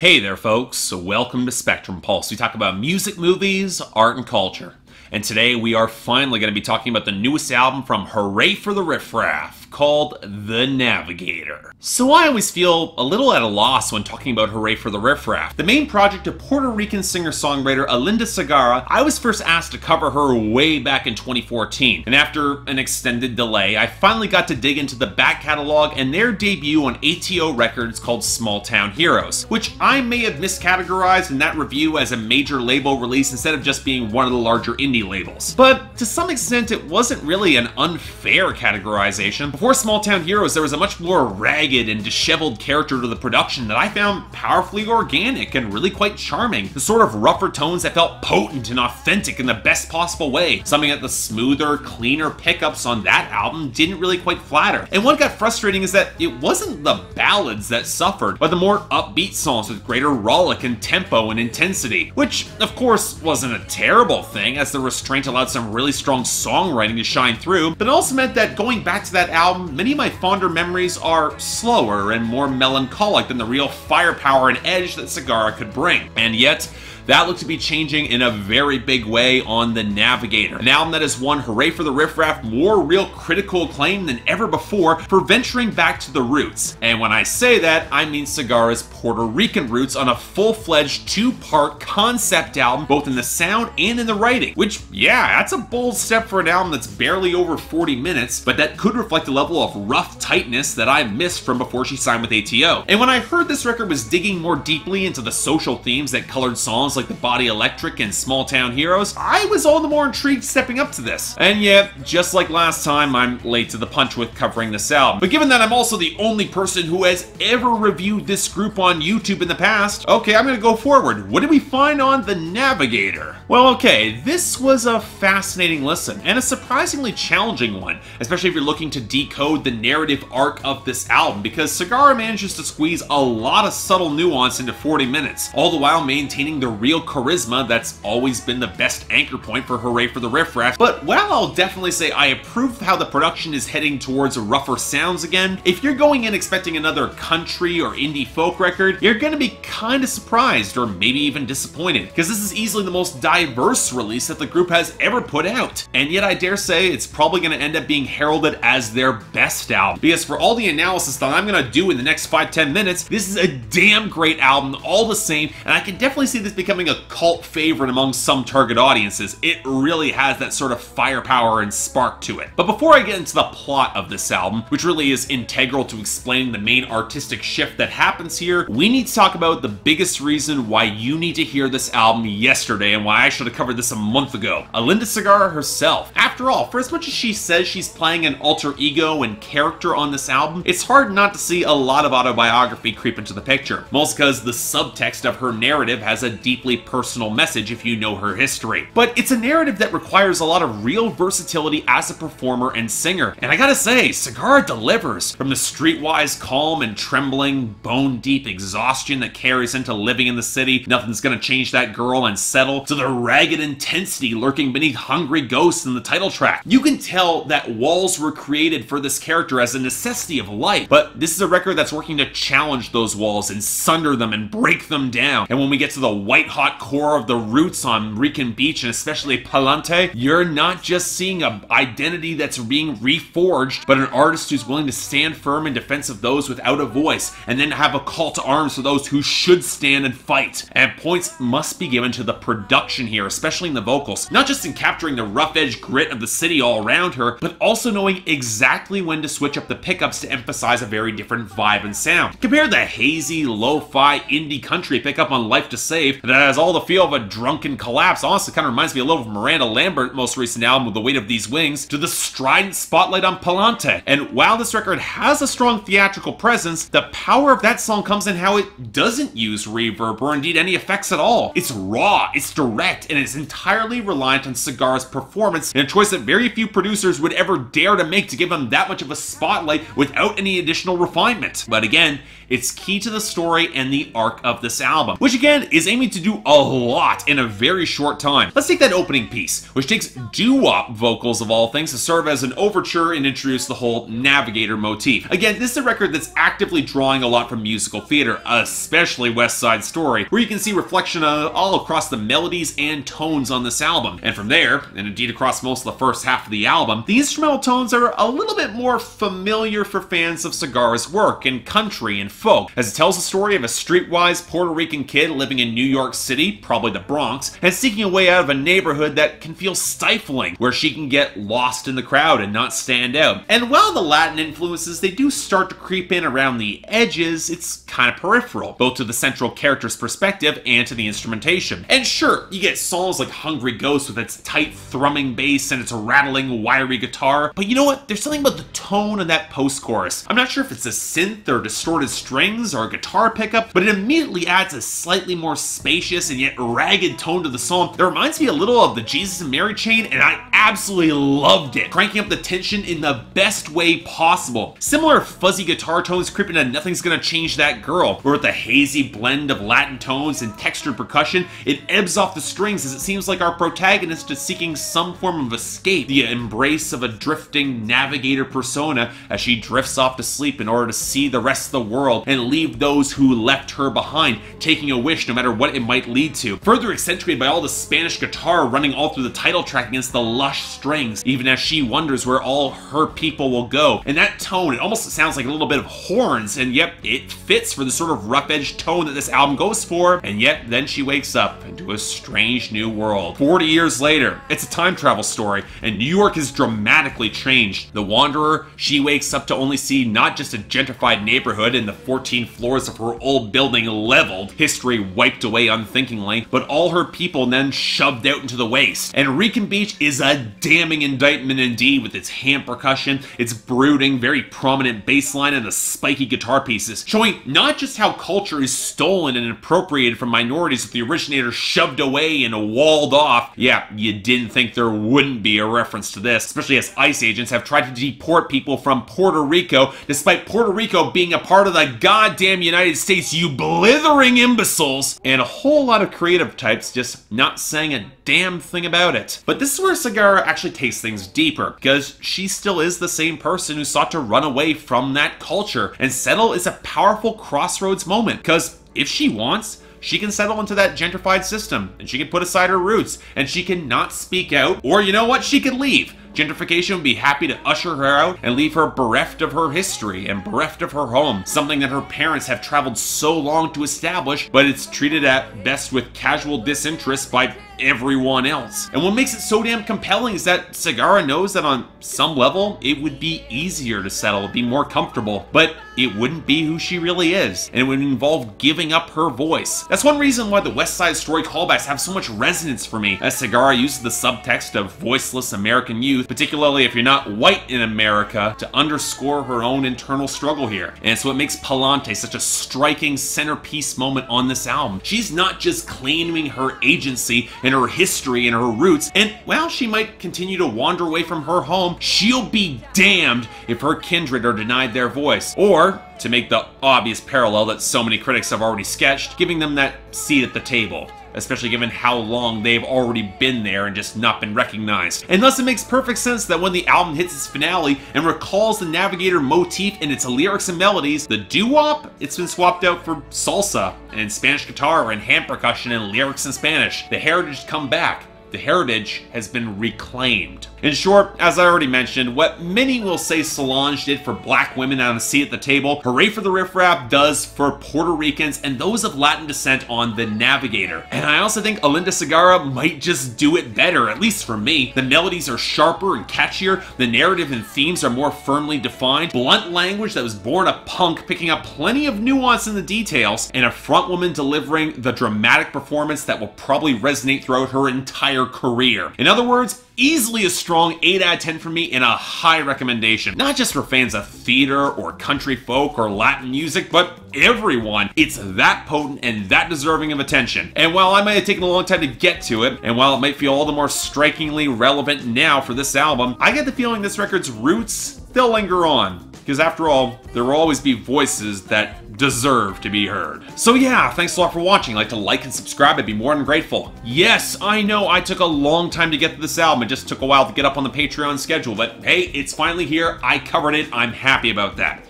Hey there, folks. So welcome to Spectrum Pulse. We talk about music, movies, art, and culture. And today we are finally going to be talking about the newest album from Hurray for the Riff Raff, called The Navigator. So I always feel a little at a loss when talking about Hurray for the Riff Raff. The main project of Puerto Rican singer-songwriter Alynda Segarra, I was first asked to cover her way back in 2014. And after an extended delay, I finally got to dig into the back catalog and their debut on ATO Records called Small Town Heroes, which I may have miscategorized in that review as a major label release instead of just being one of the larger indie labels. But to some extent, it wasn't really an unfair categorization. Before Small Town Heroes, there was a much more ragged and disheveled character to the production that I found powerfully organic and really quite charming. The sort of rougher tones that felt potent and authentic in the best possible way, something that the smoother, cleaner pickups on that album didn't really quite flatter. And what got frustrating is that it wasn't the ballads that suffered, but the more upbeat songs with greater rollick and tempo and intensity, which of course wasn't a terrible thing, as the restraint allowed some really strong songwriting to shine through, but it also meant that going back to that album, many of my fonder memories are slower and more melancholic than the real firepower and edge that Segarra could bring. And yet, that looked to be changing in a very big way on The Navigator, an album that has won Hurray for the Riff Raff more real critical acclaim than ever before for venturing back to the roots. And when I say that, I mean Segarra's Puerto Rican roots on a full-fledged two-part concept album, both in the sound and in the writing, which, yeah, that's a bold step for an album that's barely over 40 minutes, but that could reflect a level of rough tightness that I missed from before she signed with ATO. And when I heard this record was digging more deeply into the social themes that colored songs like The Body Electric and Small Town Heroes, I was all the more intrigued stepping up to this. And yet, just like last time, I'm late to the punch with covering this album. But given that I'm also the only person who has ever reviewed this group on YouTube in the past, okay, I'm gonna go forward. What did we find on The Navigator? Well, okay, this was a fascinating listen, and a surprisingly challenging one, especially if you're looking to decode the narrative arc of this album, because Segarra manages to squeeze a lot of subtle nuance into 40 minutes, all the while maintaining the real charisma that's always been the best anchor point for Hurray for the Riff Raff. But while I'll definitely say I approve how the production is heading towards rougher sounds again, if you're going in expecting another country or indie folk record, you're gonna be kinda surprised, or maybe even disappointed, because this is easily the most diverse release that the group has ever put out. And yet I dare say it's probably gonna end up being heralded as their best album, because for all the analysis that I'm gonna do in the next 5-10 minutes, this is a damn great album all the same, and I can definitely see this becoming a cult favorite among some target audiences. It really has that sort of firepower and spark to it. But before I get into the plot of this album, which really is integral to explaining the main artistic shift that happens here, we need to talk about the biggest reason why you need to hear this album yesterday and why I should have covered this a month ago. Alynda Segarra herself. After all, for as much as she says she's playing an alter ego and character on this album, it's hard not to see a lot of autobiography creep into the picture, most because the subtext of her narrative has a deeply personal message if you know her history. But it's a narrative that requires a lot of real versatility as a performer and singer, and I gotta say, Segarra delivers. From the streetwise calm and trembling, bone-deep exhaustion that carries into living in the city, nothing's gonna change that girl and settle, to the ragged intensity lurking beneath hungry ghosts in the title track. You can tell that walls were created for this character as a necessity of life, but this is a record that's working to challenge those walls and sunder them and break them down. And when we get to the white-hot core of the roots on Rican Beach, and especially Palante, you're not just seeing an identity that's being reforged, but an artist who's willing to stand firm in defense of those without a voice, and then have a call to arms for those who should stand and fight. And points must be given to the production here, especially in the vocals, not just in capturing the rough-edge grit of the city all around her, but also knowing exactly when to switch up the pickups to emphasize a very different vibe and sound. Compare the hazy, lo-fi indie country pickup on Life to Save that has all the feel of a drunken collapse, honestly kind of reminds me a little of Miranda Lambert's most recent album with The Weight of These Wings, to the strident spotlight on Palante. And while this record has a strong theatrical presence, the power of that song comes in how it doesn't use reverb or indeed any effects at all. It's raw, it's direct, and it's entirely entirely reliant on Segarra's performance, and a choice that very few producers would ever dare to make to give him that much of a spotlight without any additional refinement. But again, it's key to the story and the arc of this album, which again is aiming to do a lot in a very short time. Let's take that opening piece, which takes doo-wop vocals of all things to serve as an overture and introduce the whole Navigator motif. Again, this is a record that's actively drawing a lot from musical theater, especially West Side Story, where you can see reflection all across the melodies and tones on this album. And from there, and indeed across most of the first half of the album, the instrumental tones are a little bit more familiar for fans of Segarra's work in country and folk, as it tells the story of a streetwise Puerto Rican kid living in New York City, probably the Bronx, and seeking a way out of a neighborhood that can feel stifling, where she can get lost in the crowd and not stand out. And while the Latin influences, they do start to creep in around the edges, it's kind of peripheral, both to the central character's perspective and to the instrumentation. And sure, you get songs like Hungry Ghost with its tight thrumming bass and its rattling, wiry guitar, but you know what? There's something about the tone of that post-chorus. I'm not sure if it's a synth or distorted strings or a guitar pickup, but it immediately adds a slightly more spacious and yet ragged tone to the song that reminds me a little of the Jesus and Mary chain, and I absolutely loved it, cranking up the tension in the best way possible. Similar fuzzy guitar tones creeping into Nothing's Gonna Change That Girl, where with the hazy blend of Latin tones and textured percussion, it ebbs off the strings as it seems like our protagonist is seeking some form of escape, the embrace of a drifting navigator persona as she drifts off to sleep in order to see the rest of the world and leave those who left her behind, taking a wish no matter what it might lead to. Further accentuated by all the Spanish guitar running all through the title track against the lush strings, even as she wonders where all her people will go. And that tone, it almost sounds like a little bit of horns, and yet it fits for the sort of rough-edged tone that this album goes for, and yet then she wakes up into a strange new world. 40 years later, it's a time travel story, and New York is dramatically changed. The Wanderer, she wakes up to only see not just a gentrified neighborhood and the 14 floors of her old building leveled, history wiped away unthinkingly, but all her people then shoved out into the waste. And Rican Beach is a damning indictment indeed, with its hand percussion, its brooding, very prominent bass line, and the spiky guitar pieces, showing not just how culture is stolen and appropriated from minorities with the originator shoved away and walled off. Yeah, you didn't think there wouldn't be a reference to this, especially as ICE agents have tried to deport people from Puerto Rico, despite Puerto Rico being a part of the goddamn United States, you blithering imbeciles, and a whole lot of creative types just not saying a damn thing about it. But this is where Segarra actually takes things deeper, because she still is the same person who sought to run away from that culture, and settle is a powerful crossroads moment, because if she wants, she can settle into that gentrified system, and she can put aside her roots, and she can not speak out, or you know what, she could leave. Gentrification would be happy to usher her out and leave her bereft of her history and bereft of her home, something that her parents have traveled so long to establish, but it's treated at best with casual disinterest by everyone else. And what makes it so damn compelling is that Segarra knows that on some level, it would be easier to settle, be more comfortable, but it wouldn't be who she really is, and it would involve giving up her voice. That's one reason why the West Side Story callbacks have so much resonance for me, as Segarra uses the subtext of voiceless American youth, particularly if you're not white in America, to underscore her own internal struggle here. And it's what makes Palante such a striking centerpiece moment on this album. She's not just claiming her agency and her history and her roots, and while she might continue to wander away from her home, she'll be damned if her kindred are denied their voice. Or, to make the obvious parallel that so many critics have already sketched, giving them that seat at the table, especially given how long they've already been there and just not been recognized. And thus it makes perfect sense that when the album hits its finale and recalls the Navigator motif in its lyrics and melodies, the doo-wop, it's been swapped out for salsa and Spanish guitar and hand percussion and lyrics in Spanish. The heritage come back. The heritage has been reclaimed. In short, as I already mentioned, what many will say Solange did for black women on a seat at the table, Hurray for the Riff Raff does for Puerto Ricans and those of Latin descent on The Navigator. And I also think Alynda Segarra might just do it better, at least for me. The melodies are sharper and catchier, the narrative and themes are more firmly defined, blunt language that was born of punk picking up plenty of nuance in the details, and a frontwoman delivering the dramatic performance that will probably resonate throughout her entire entire career. In other words, easily a strong 8 out of 10 for me and a high recommendation. Not just for fans of theater or country folk or Latin music, but everyone. It's that potent and that deserving of attention. And while I might have taken a long time to get to it, and while it might feel all the more strikingly relevant now for this album, I get the feeling this record's roots, they'll linger on. Because after all, there will always be voices that deserve to be heard. So yeah, thanks a lot for watching. Like to like and subscribe, I'd be more than grateful. Yes, I know I took a long time to get to this album. It just took a while to get up on the Patreon schedule, but hey, it's finally here. I covered it. I'm happy about that.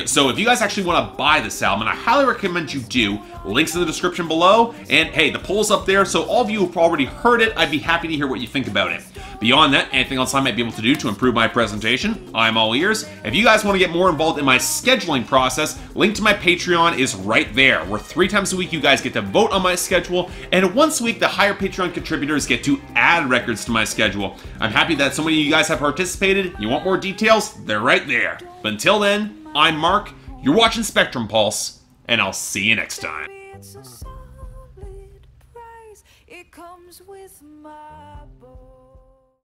So if you guys actually want to buy this album, and I highly recommend you do, links in the description below, and hey, the poll's up there, so all of you who've already heard it, I'd be happy to hear what you think about it. Beyond that, anything else I might be able to do to improve my presentation, I'm all ears. If you guys want to get more involved in my scheduling process, link to my Patreon is right there, where 3 times a week you guys get to vote on my schedule, and once a week the higher Patreon contributors get to add records to my schedule. I'm happy that so many of you guys have participated. You want more details? They're right there. But until then, I'm Mark, you're watching Spectrum Pulse, and I'll see you next time. It's a solid price. It comes with my